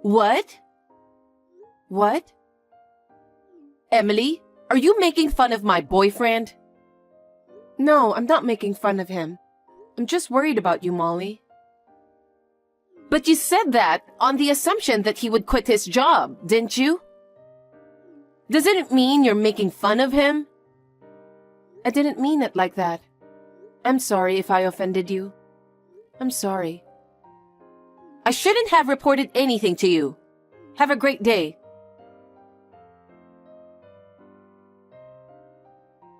What? What? Emily, are you making fun of my boyfriend? No, I'm not making fun of him. I'm just worried about you, Molly. But you said that on the assumption that he would quit his job, didn't you? Doesn't it mean you're making fun of him? I didn't mean it like that. I'm sorry if I offended you. I'm sorry. I shouldn't have reported anything to you. Have a great day.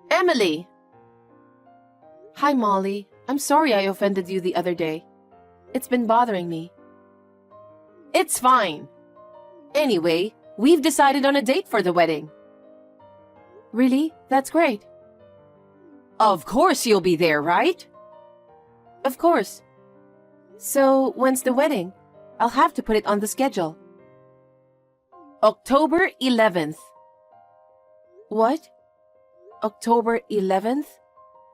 Emily! Hi, Molly. I'm sorry I offended you the other day. It's been bothering me. It's fine. Anyway, we've decided on a date for the wedding. Really? That's great. Of course you'll be there, right? Of course. So, when's the wedding? I'll have to put it on the schedule. October 11th. What? October 11th?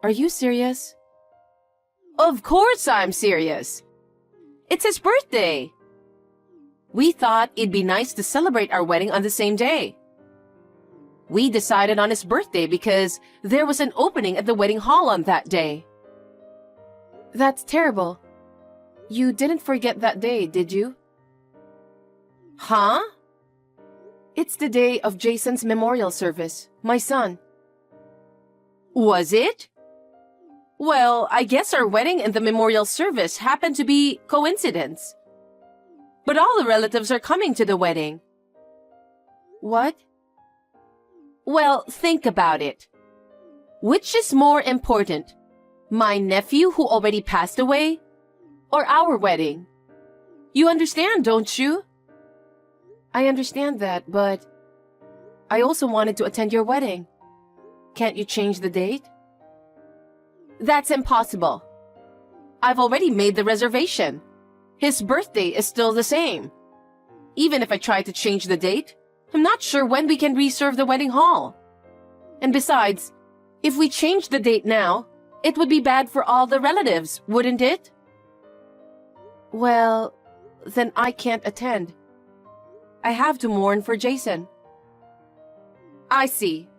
Are you serious? Of course I'm serious. It's his birthday. We thought it'd be nice to celebrate our wedding on the same day. We decided on his birthday because there was an opening at the wedding hall on that day. That's terrible. You didn't forget that day, did you? Huh? It's the day of Jason's memorial service, my son. Was it? Well, I guess our wedding and the memorial service happened to be coincidence. But all the relatives are coming to the wedding. What? Well, think about it. Which is more important? My nephew who already passed away? Or our wedding? You understand, don't you? I understand that, but I also wanted to attend your wedding. Can't you change the date? That's impossible. I've already made the reservation. His birthday is still the same. Even if I try to change the date, I'm not sure when we can reserve the wedding hall. And besides, if we change the date now, it would be bad for all the relatives, wouldn't it? Well, then I can't attend. I have to mourn for Jason. I see.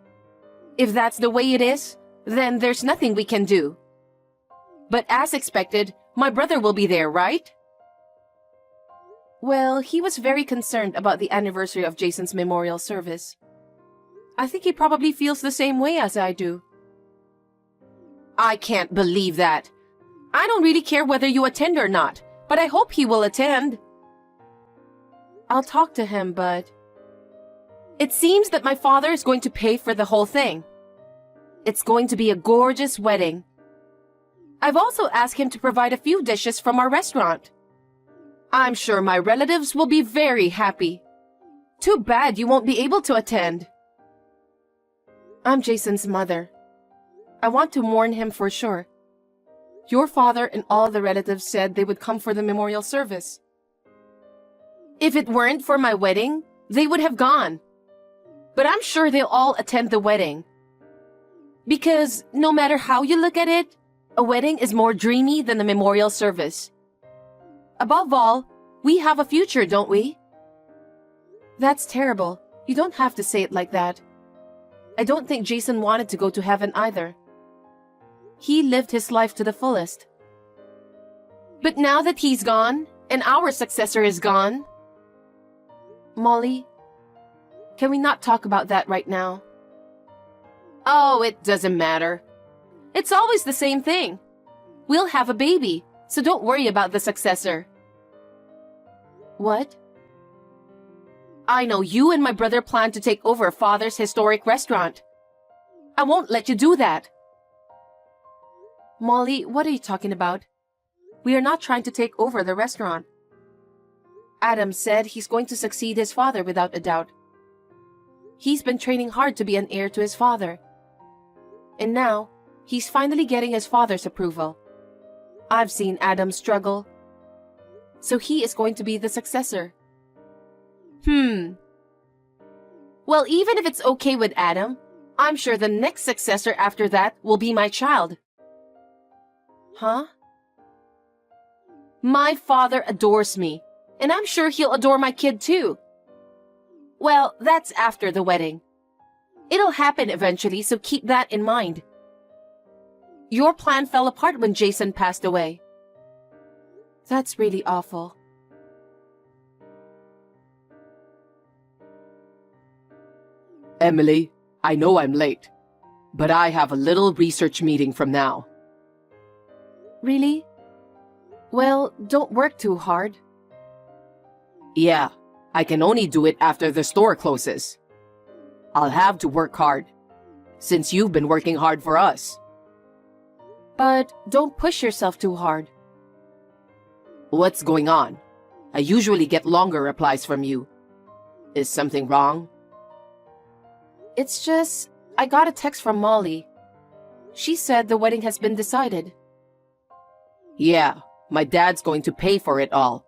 If that's the way it is, then there's nothing we can do. But as expected, my brother will be there, right? Well, he was very concerned about the anniversary of Jason's memorial service. I think he probably feels the same way as I do. I can't believe that. I don't really care whether you attend or not, but I hope he will attend. I'll talk to him, but it seems that my father is going to pay for the whole thing. It's going to be a gorgeous wedding. I've also asked him to provide a few dishes from our restaurant. I'm sure my relatives will be very happy. Too bad you won't be able to attend. I'm Jason's mother. I want to mourn him for sure. Your father and all the relatives said they would come for the memorial service. If it weren't for my wedding, they would have gone. But I'm sure they'll all attend the wedding. Because no matter how you look at it, a wedding is more dreamy than the memorial service. Above all, we have a future, don't we? That's terrible. You don't have to say it like that. I don't think Jason wanted to go to heaven either. He lived his life to the fullest. But now that he's gone, and our successor is gone... Molly, can we not talk about that right now? Oh, it doesn't matter. It's always the same thing. We'll have a baby, so don't worry about the successor. What? I know you and my brother plan to take over Father's historic restaurant. I won't let you do that. Molly, what are you talking about? We are not trying to take over the restaurant. Adam said he's going to succeed his father without a doubt. He's been training hard to be an heir to his father. And now, he's finally getting his father's approval. I've seen Adam struggle. So he is going to be the successor. Well, even if it's okay with Adam, I'm sure the next successor after that will be my child. Huh? My father adores me. And I'm sure he'll adore my kid too. Well, that's after the wedding. It'll happen eventually, so keep that in mind. Your plan fell apart when Jason passed away. That's really awful. Emily, I know I'm late, but I have a little research meeting from now. Really? Well, don't work too hard. Yeah, I can only do it after the store closes. I'll have to work hard, since you've been working hard for us. But don't push yourself too hard. What's going on? I usually get longer replies from you. Is something wrong? It's just, I got a text from Molly. She said the wedding has been decided. Yeah, my dad's going to pay for it all.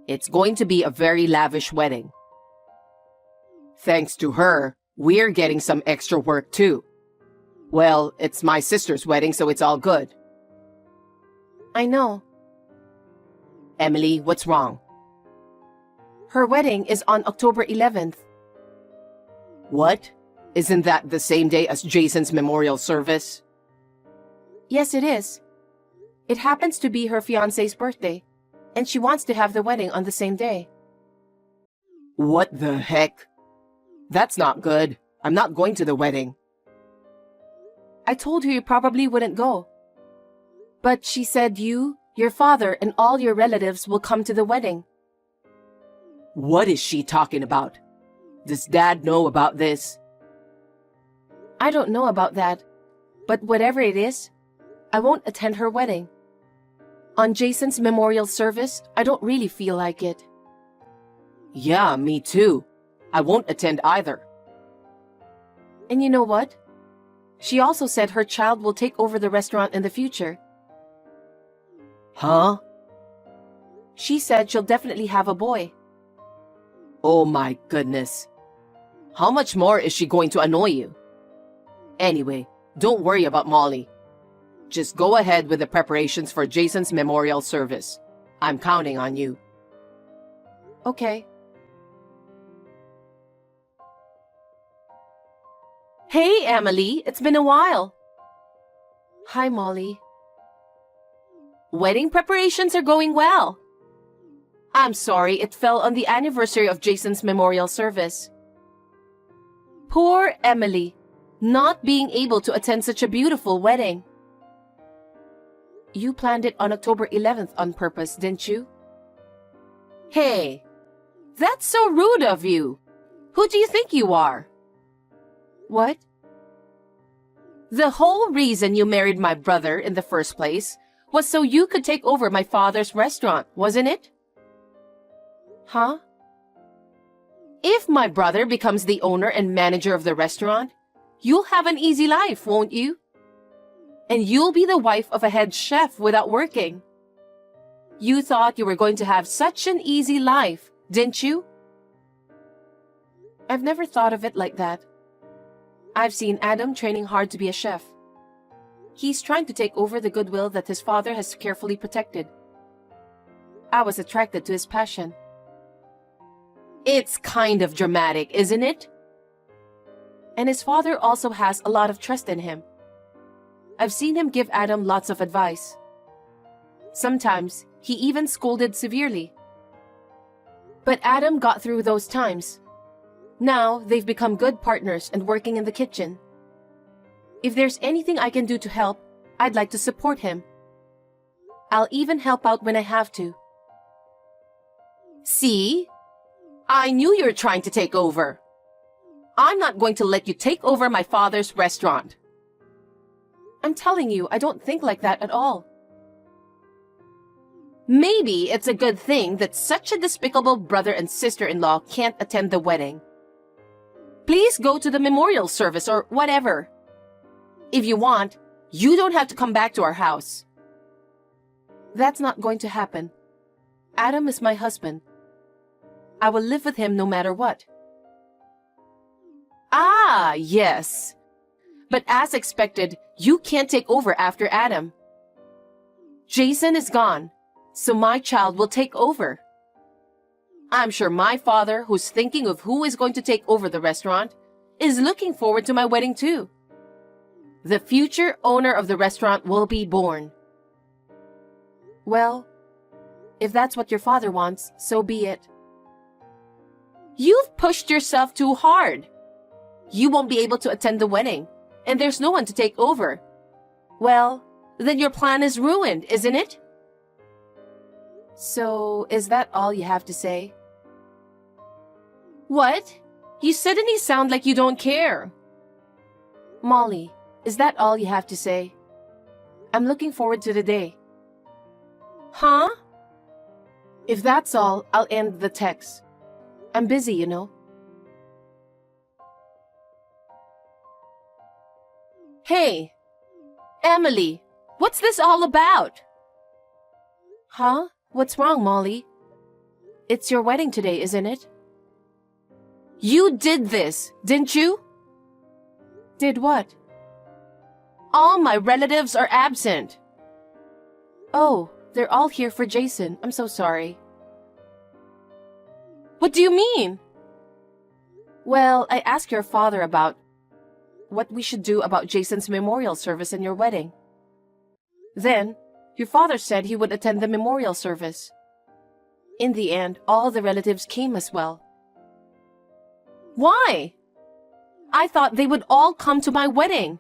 It's going to be a very lavish wedding. Thanks to her, we're getting some extra work too. Well, it's my sister's wedding, so it's all good. I know. Emily, what's wrong? Her wedding is on October 11th. What? Isn't that the same day as Jason's memorial service? Yes, it is. It happens to be her fiancé's birthday, and she wants to have the wedding on the same day. What the heck? That's not good. I'm not going to the wedding. I told her you probably wouldn't go. But she said you, your father, and all your relatives will come to the wedding. What is she talking about? Does Dad know about this? I don't know about that, but whatever it is, I won't attend her wedding. On Jason's memorial service, I don't really feel like it. Yeah, me too. I won't attend either. And you know what? She also said her child will take over the restaurant in the future. Huh? She said she'll definitely have a boy. Oh my goodness. How much more is she going to annoy you? Anyway, don't worry about Molly. Just go ahead with the preparations for Jason's memorial service. I'm counting on you. Okay. Hey, Emily, it's been a while. Hi, Molly. Wedding preparations are going well. I'm sorry it fell on the anniversary of Jason's memorial service. Poor Emily, not being able to attend such a beautiful wedding. You planned it on October 11th on purpose, didn't you? Hey, that's so rude of you. Who do you think you are? What? The whole reason you married my brother in the first place was so you could take over my father's restaurant, wasn't it? Huh? If my brother becomes the owner and manager of the restaurant, you'll have an easy life, won't you? And you'll be the wife of a head chef without working. You thought you were going to have such an easy life, didn't you? I've never thought of it like that. I've seen Adam training hard to be a chef. He's trying to take over the goodwill that his father has carefully protected. I was attracted to his passion. It's kind of dramatic, isn't it? And his father also has a lot of trust in him. I've seen him give Adam lots of advice. Sometimes, he even scolded severely. But Adam got through those times. Now, they've become good partners and working in the kitchen. If there's anything I can do to help, I'd like to support him. I'll even help out when I have to. See? I knew you were trying to take over. I'm not going to let you take over my father's restaurant. I'm telling you, I don't think like that at all. Maybe it's a good thing that such a despicable brother and sister-in-law can't attend the wedding. Please go to the memorial service or whatever. If you want, you don't have to come back to our house. That's not going to happen. Adam is my husband. I will live with him no matter what. Ah, yes. But as expected, you can't take over after Adam. Jason is gone, so my child will take over. I'm sure my father, who's thinking of who is going to take over the restaurant, is looking forward to my wedding too. The future owner of the restaurant will be born. Well, if that's what your father wants, so be it. You've pushed yourself too hard. You won't be able to attend the wedding, and there's no one to take over. Well, then your plan is ruined, isn't it? So, is that all you have to say? What? You suddenly sound like you don't care. Molly, is that all you have to say? I'm looking forward to the day. Huh? If that's all, I'll end the text. I'm busy, you know. Hey, Emily, what's this all about? Huh? What's wrong, Molly? It's your wedding today, isn't it? You did this, didn't you? Did what? All my relatives are absent. Oh, they're all here for Jason. I'm so sorry. What do you mean? Well, I asked your father about what we should do about Jason's memorial service and your wedding. Then, your father said he would attend the memorial service. In the end, all the relatives came as well. Why? I thought they would all come to my wedding.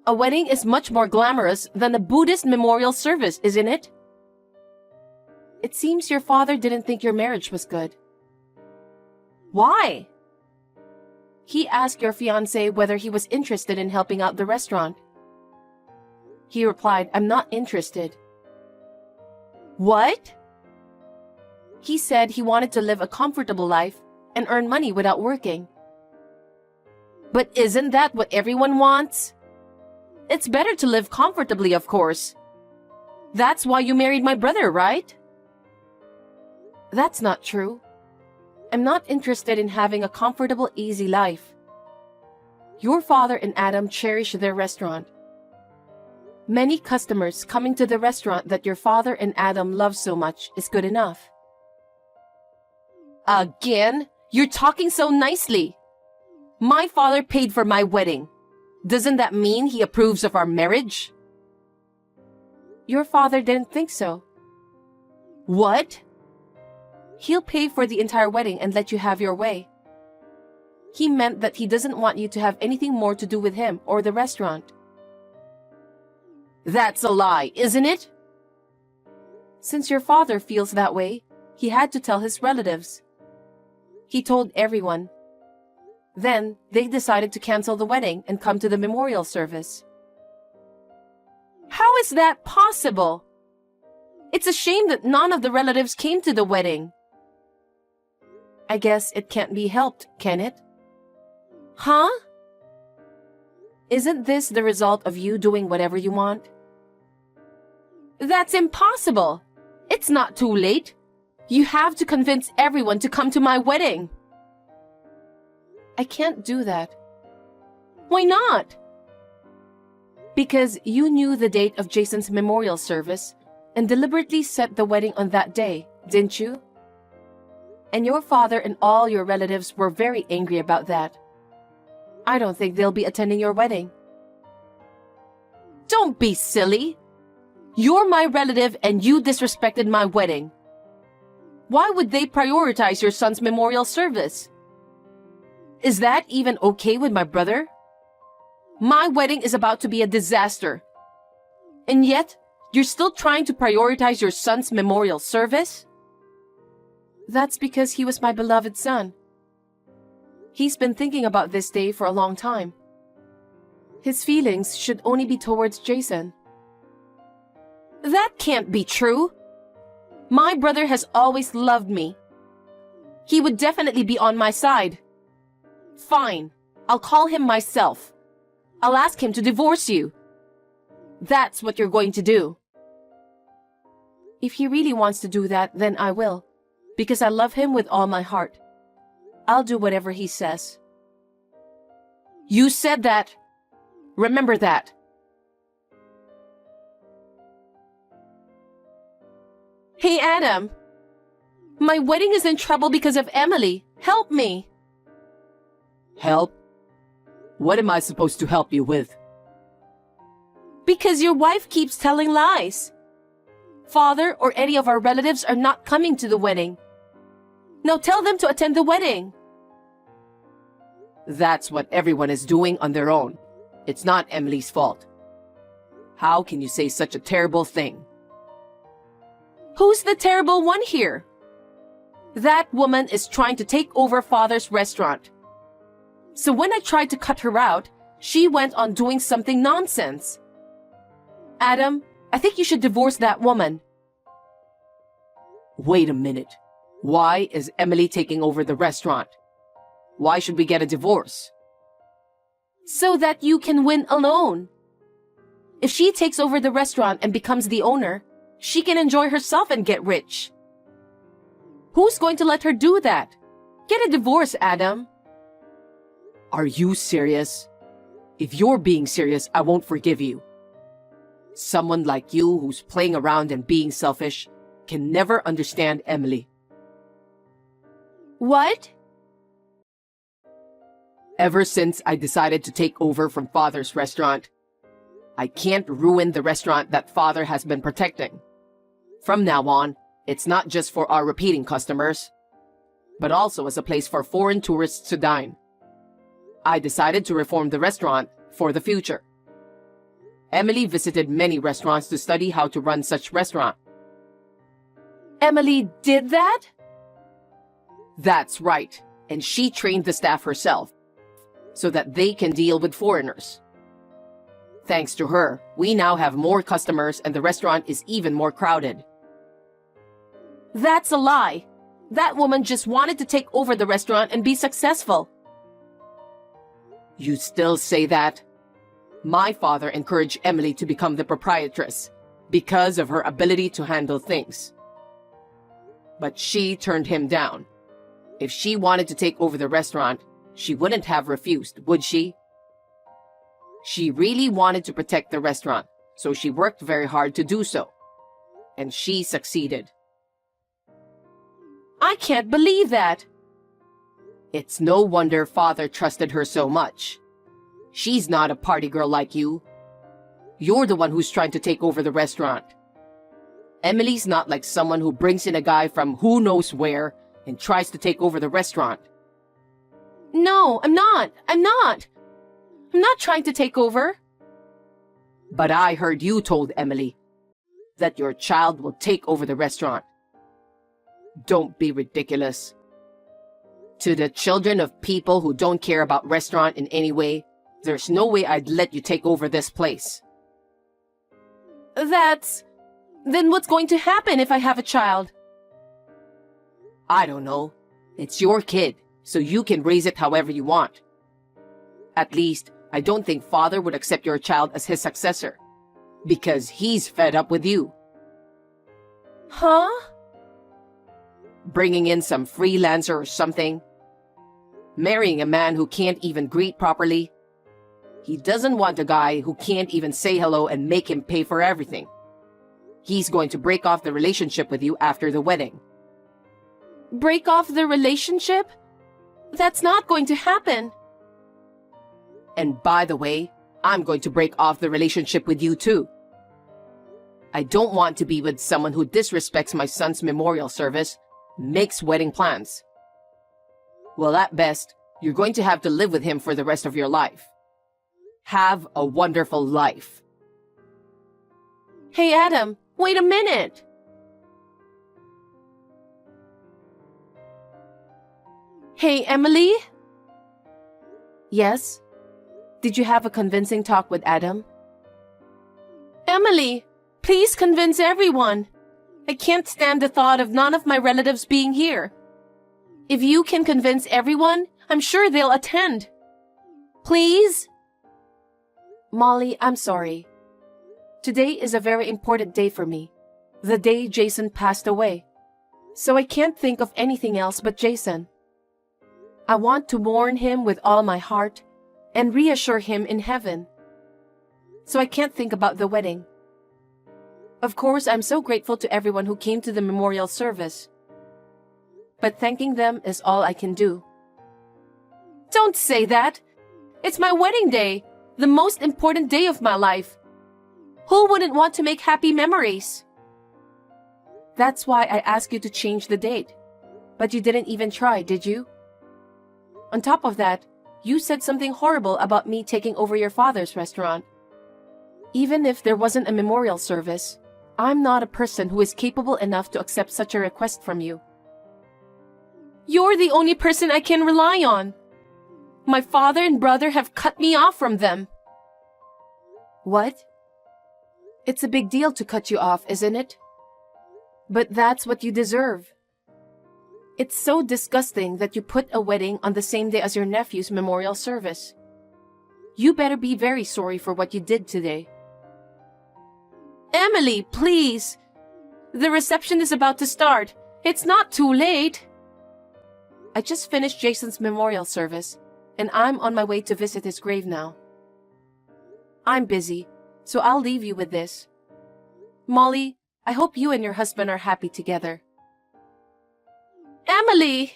A wedding is much more glamorous than a Buddhist memorial service, isn't it? It seems your father didn't think your marriage was good. Why? He asked your fiancé whether he was interested in helping out the restaurant. He replied, I'm not interested. What? He said he wanted to live a comfortable life and earn money without working. But isn't that what everyone wants? It's better to live comfortably, of course. That's why you married my brother, right? That's not true. I'm not interested in having a comfortable, easy life. Your father and Adam cherish their restaurant. Many customers coming to the restaurant that your father and Adam love so much is good enough. Again? You're talking so nicely. My father paid for my wedding. Doesn't that mean he approves of our marriage? Your father didn't think so. What? He'll pay for the entire wedding and let you have your way. He meant that he doesn't want you to have anything more to do with him or the restaurant. That's a lie, isn't it? Since your father feels that way, he had to tell his relatives. He told everyone. Then, they decided to cancel the wedding and come to the memorial service. How is that possible? It's a shame that none of the relatives came to the wedding. I guess it can't be helped, can it? Huh? Isn't this the result of you doing whatever you want? That's impossible. It's not too late. You have to convince everyone to come to my wedding. I can't do that. Why not? Because you knew the date of Jason's memorial service and deliberately set the wedding on that day, didn't you? And your father and all your relatives were very angry about that. I don't think they'll be attending your wedding. Don't be silly. You're my relative and you disrespected my wedding. Why would they prioritize your son's memorial service? Is that even okay with my brother? My wedding is about to be a disaster. And yet, you're still trying to prioritize your son's memorial service? That's because he was my beloved son. He's been thinking about this day for a long time. His feelings should only be towards Jason. That can't be true. My brother has always loved me. He would definitely be on my side. Fine, I'll call him myself. I'll ask him to divorce you. That's what you're going to do. If he really wants to do that, then I will, because I love him with all my heart. I'll do whatever he says. You said that. Remember that. Hey, Adam. My wedding is in trouble because of Emily. Help me. Help? What am I supposed to help you with? Because your wife keeps telling lies. Father or any of our relatives are not coming to the wedding. Now tell them to attend the wedding. That's what everyone is doing on their own. It's not Emily's fault. How can you say such a terrible thing? Who's the terrible one here? That woman is trying to take over Father's restaurant. So when I tried to cut her out, she went on doing something nonsense. Adam, I think you should divorce that woman. Wait a minute. Why is Emily taking over the restaurant? Why should we get a divorce? So that you can win alone. If she takes over the restaurant and becomes the owner, she can enjoy herself and get rich. Who's going to let her do that? Get a divorce, Adam. Are you serious? If you're being serious, I won't forgive you. Someone like you who's playing around and being selfish can never understand Emily. What? Ever since I decided to take over from Father's restaurant, I can't ruin the restaurant that Father has been protecting. From now on, it's not just for our repeating customers, but also as a place for foreign tourists to dine. I decided to reform the restaurant for the future. Emily visited many restaurants to study how to run such restaurant. Emily did that? That's right, and she trained the staff herself so that they can deal with foreigners. Thanks to her, we now have more customers and the restaurant is even more crowded. That's a lie. That woman just wanted to take over the restaurant and be successful. You still say that? My father encouraged Emily to become the proprietress because of her ability to handle things. But she turned him down. If she wanted to take over the restaurant, she wouldn't have refused, would she? She really wanted to protect the restaurant, so she worked very hard to do so. And she succeeded. I can't believe that. It's no wonder Father trusted her so much. She's not a party girl like you. You're the one who's trying to take over the restaurant. Emily's not like someone who brings in a guy from who knows where and tries to take over the restaurant. No, I'm not. I'm not trying to take over. But I heard you told Emily that your child will take over the restaurant. Don't be ridiculous. To the children of people who don't care about restaurant in any way, there's no way I'd let you take over this place. Then what's going to happen if I have a child? I don't know. It's your kid, so you can raise it however you want. At least, I don't think Father would accept your child as his successor, because he's fed up with you. Huh? Bringing in some freelancer or something. Marrying a man who can't even greet properly. He doesn't want a guy who can't even say hello and make him pay for everything. He's going to break off the relationship with you after the wedding. Break off the relationship? That's not going to happen. And by the way, I'm going to break off the relationship with you too. I don't want to be with someone who disrespects my son's memorial service, makes wedding plans. Well, at best, you're going to have to live with him for the rest of your life. Have a wonderful life. Hey, Adam, wait a minute. Hey, Emily? Yes? Did you have a convincing talk with Adam? Emily, please convince everyone. I can't stand the thought of none of my relatives being here. If you can convince everyone, I'm sure they'll attend. Please? Molly, I'm sorry. Today is a very important day for me. The day Jason passed away. So I can't think of anything else but Jason. I want to mourn him with all my heart and reassure him in heaven. So I can't think about the wedding. Of course, I'm so grateful to everyone who came to the memorial service. but thanking them is all I can do. Don't say that! It's my wedding day, the most important day of my life. Who wouldn't want to make happy memories? That's why I asked you to change the date. But you didn't even try, did you? On top of that, you said something horrible about me taking over your father's restaurant. Even if there wasn't a memorial service, I'm not a person who is capable enough to accept such a request from you. You're the only person I can rely on. My father and brother have cut me off from them. What? It's a big deal to cut you off, isn't it? But that's what you deserve. It's so disgusting that you put a wedding on the same day as your nephew's memorial service. You better be very sorry for what you did today. Emily, please! The reception is about to start. It's not too late. I just finished Jason's memorial service, and I'm on my way to visit his grave now. I'm busy, so I'll leave you with this. Molly, I hope you and your husband are happy together. Emily!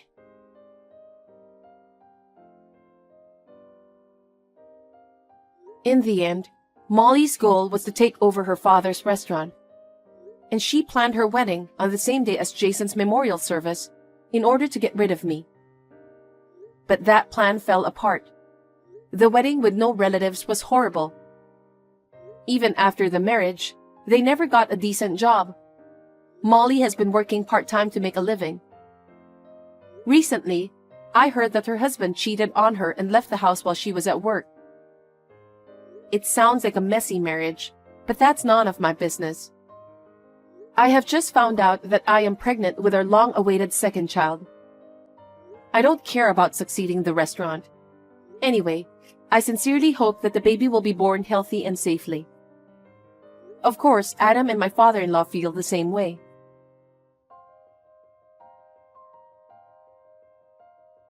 In the end, Molly's goal was to take over her father's restaurant, and she planned her wedding on the same day as Jason's memorial service in order to get rid of me. But that plan fell apart. The wedding with no relatives was horrible. Even after the marriage, they never got a decent job. Molly has been working part-time to make a living. Recently, I heard that her husband cheated on her and left the house while she was at work. It sounds like a messy marriage, but that's none of my business. I have just found out that I am pregnant with our long-awaited second child. I don't care about succeeding the restaurant. Anyway, I sincerely hope that the baby will be born healthy and safely. Of course, Adam and my father-in-law feel the same way.